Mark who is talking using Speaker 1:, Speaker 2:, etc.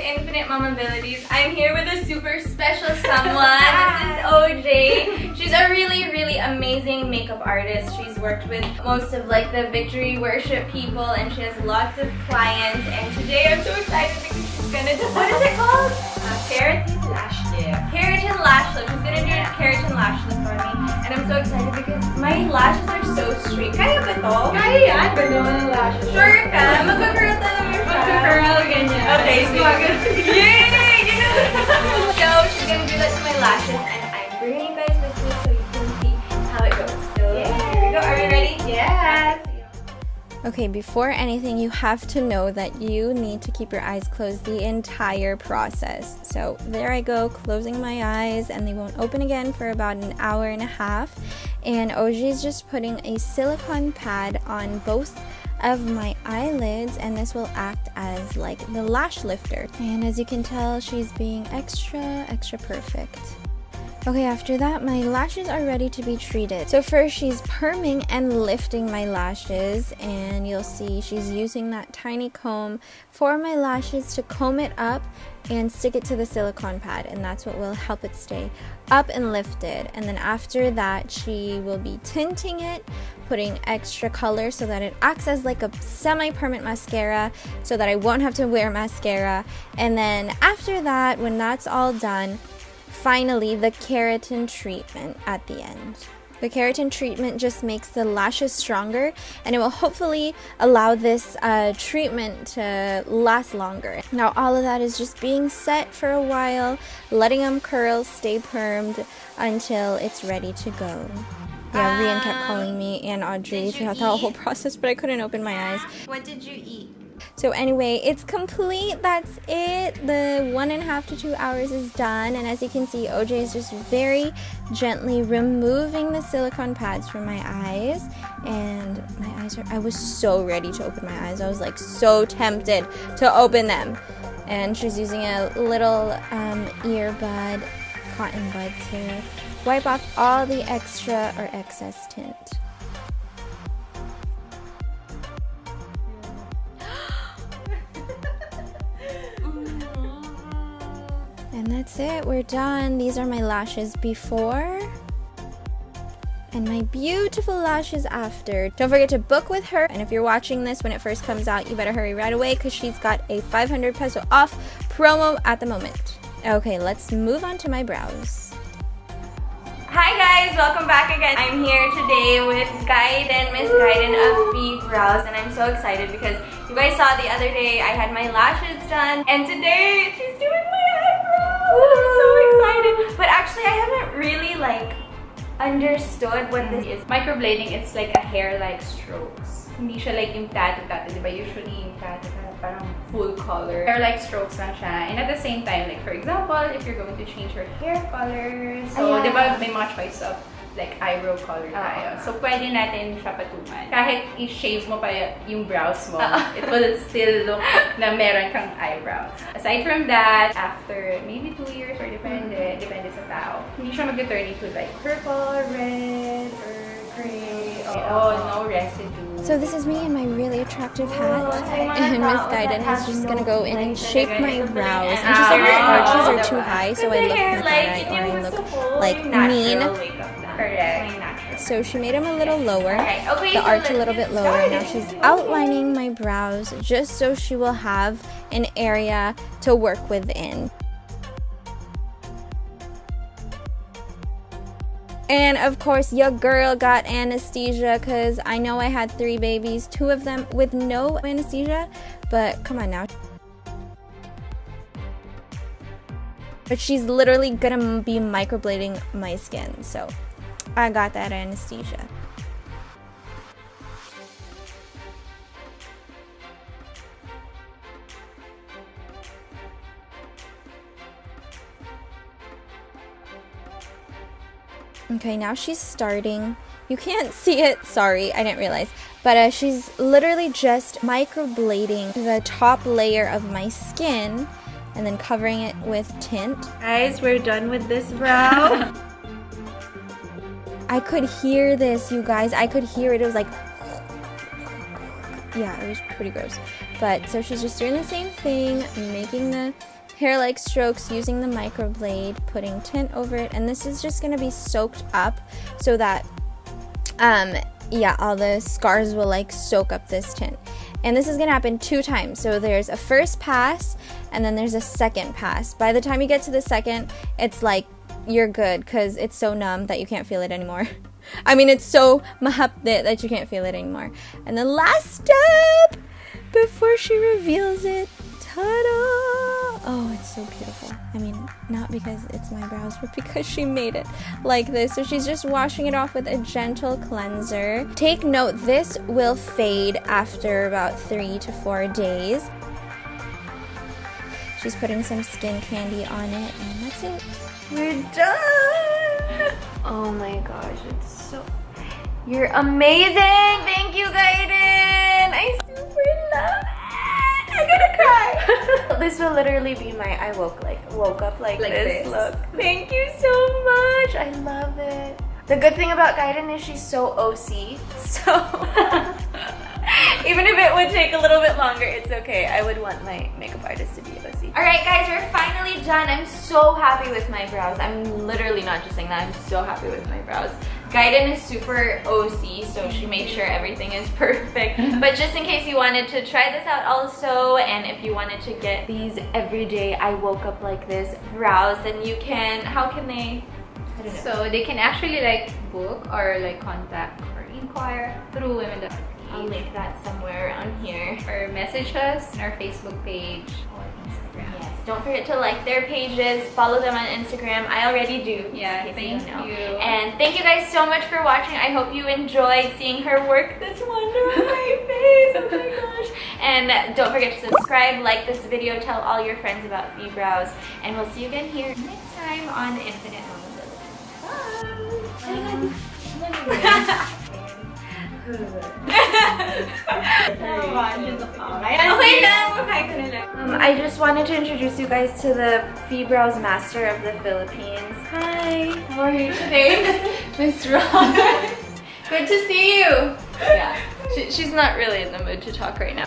Speaker 1: Infinite Mom Abilities. I'm here with a super special someone. This is OJ. She's a really, really amazing makeup artist. She's worked with most of like the Victory Worship people and she has lots of clients. And today I'm so excited because she's gonna do, what is it called?
Speaker 2: Keratin Lash Lift.
Speaker 1: Keratin Lash Lift. She's gonna do a Keratin Lash Lift for me. And I'm so excited because my lashes are so straight. Kaya ba to?
Speaker 2: Kaya yan. Ganda naman ang lashes.
Speaker 1: Sure ka? Magka-curl talaga siya.
Speaker 2: Magka-curl, ganyan.
Speaker 1: Okay, so yay! You know? So she's gonna do that to my lashes and I'm bringing you guys with me so you can see how it goes. So here we go. Are we ready?
Speaker 2: Yes.
Speaker 3: Okay, before anything, you have to know that you need to keep your eyes closed the entire process. So there I go, closing my eyes, and they won't open again for about an hour and a half. And OJ is just putting a silicone pad on both of my eyelids, and this will act as like the lash lifter. And as you can tell, she's being extra perfect. Okay, after that, my lashes are ready to be treated. So first, she's perming and lifting my lashes, and you'll see she's using that tiny comb for my lashes to comb it up and stick it to the silicone pad, and that's what will help it stay up and lifted. And then after that, she will be tinting it, putting extra color so that it acts as like a semi-permanent mascara so that I won't have to wear mascara. And then after that, when that's all done, finally, the keratin treatment at the end. The keratin treatment just makes the lashes stronger, and it will hopefully allow this treatment to last longer. Now, all of that is just being set for a while, letting them curl, stay permed until it's ready to go. Yeah, Rian kept calling me and Audrey throughout the whole process, but I couldn't open my eyes.
Speaker 1: What did you eat?
Speaker 3: So anyway, it's complete. That's it. The 1.5 to 2 hours is done, and as you can see, OJ is just very gently removing the silicone pads from my eyes, and my eyes are, I was so ready to open my eyes. I was like so tempted to open them, and she's using a little earbud, cotton bud, to wipe off all the extra or excess tint. And that's it, we're done. These are my lashes before and my beautiful lashes after. Don't forget to book with her, and if you're watching this when it first comes out, you better hurry right away because she's got a 500 peso off promo at the moment. Okay, let's move on to my brows.
Speaker 1: Hi guys, welcome back again. I'm here today with Miss Gaiden of PHIBROWS, and I'm so excited because you guys saw the other day I had my lashes done, and today she's doing my eyebrows. I'm so excited. But actually, I haven't really like understood what this is.
Speaker 2: Microblading, it's like a hair-like strokes. Hindi siya like yung tattoo, diba? Usually yung tattoo parang full color. Hair-like strokes lang siya. And at the same time, like for example, if you're going to change your hair color, so diba may mga choice of like eyebrow color tayo. So pwede natin siya patungan. Kahit i-shave mo pa yung brows mo, it will still look na meron kang eyebrows. Aside from that, after maybe 2 years or depende sa tao, hindi siya mag-turn into like purple, red, or gray. No residue.
Speaker 3: So this is me in my really attractive hat, and Miss Gaiden is just gonna go in and shape my brows. And she said my arches are too high, so I look pathetic or I look like mean.
Speaker 2: Correct.
Speaker 3: So she made them a little lower, the arch a little bit lower. Now she's outlining my brows just so she will have an area to work within. And of course, your girl got anesthesia because I know I had 3 babies, 2 of them with no anesthesia, but come on now. But she's literally gonna be microblading my skin, so I got that anesthesia. Okay, now she's starting. You can't see it, sorry, I didn't realize. But she's literally just microblading the top layer of my skin and then covering it with tint.
Speaker 1: Guys, we're done with this brow.
Speaker 3: I could hear this, you guys. I could hear it. It was like, yeah, it was pretty gross. But so she's just doing the same thing, making the hair-like strokes using the microblade, putting tint over it, and this is just going to be soaked up so that yeah, all the scars will like soak up this tint. And this is going to happen 2 times. So there's a first pass and then there's a second pass. By the time you get to the second, it's like you're good because it's so numb that you can't feel it anymore. I mean, it's so mahapde that you can't feel it anymore. And the last step before she reveals it, ta-da! Oh, it's so beautiful. I mean, not because it's my brows, but because she made it like this. So she's just washing it off with a gentle cleanser. Take note, this will fade after about 3 to 4 days. She's putting some skin candy on it, and that's it.
Speaker 1: We're done! Oh my gosh, it's so... You're amazing! Thank you, Gaiden! I super love it! I'm gonna cry! This will literally be my I woke up like this look. Thank you so much! I love it. The good thing about Gaiden is she's so OC, so... Even if it would take a little bit longer, it's okay. I would want my makeup artist to be OC. Alright guys, we're finally done. I'm so happy with my brows. I'm literally not just saying that, I'm so happy with my brows. Gaiden is super OC, so she made sure everything is perfect. But just in case you wanted to try this out also, and if you wanted to get these everyday I woke up like this brows, then you can, how can they? I don't know.
Speaker 2: So they can actually like book or like contact or inquire through Women.
Speaker 1: I'll link that somewhere around here.
Speaker 2: Or message us on our Facebook page or Instagram.
Speaker 1: Yes, don't forget to like their pages, follow them on Instagram. I already do.
Speaker 2: Yeah,
Speaker 1: in case
Speaker 2: thank
Speaker 1: you don't know.
Speaker 2: you.
Speaker 1: And thank you guys so much for watching. I hope you enjoyed seeing her work this wonder on my face. Oh my gosh. And don't forget to subscribe, like this video, tell all your friends about PHIBROWS, and we'll see you again here next time on Infinite Mobility. Bye! I just wanted to introduce you guys to the PHIBROWS Master of the Philippines. Hi!
Speaker 2: How are you today, Miss Ron? Good to see you!
Speaker 1: Yeah, she's not really in the mood to talk right now.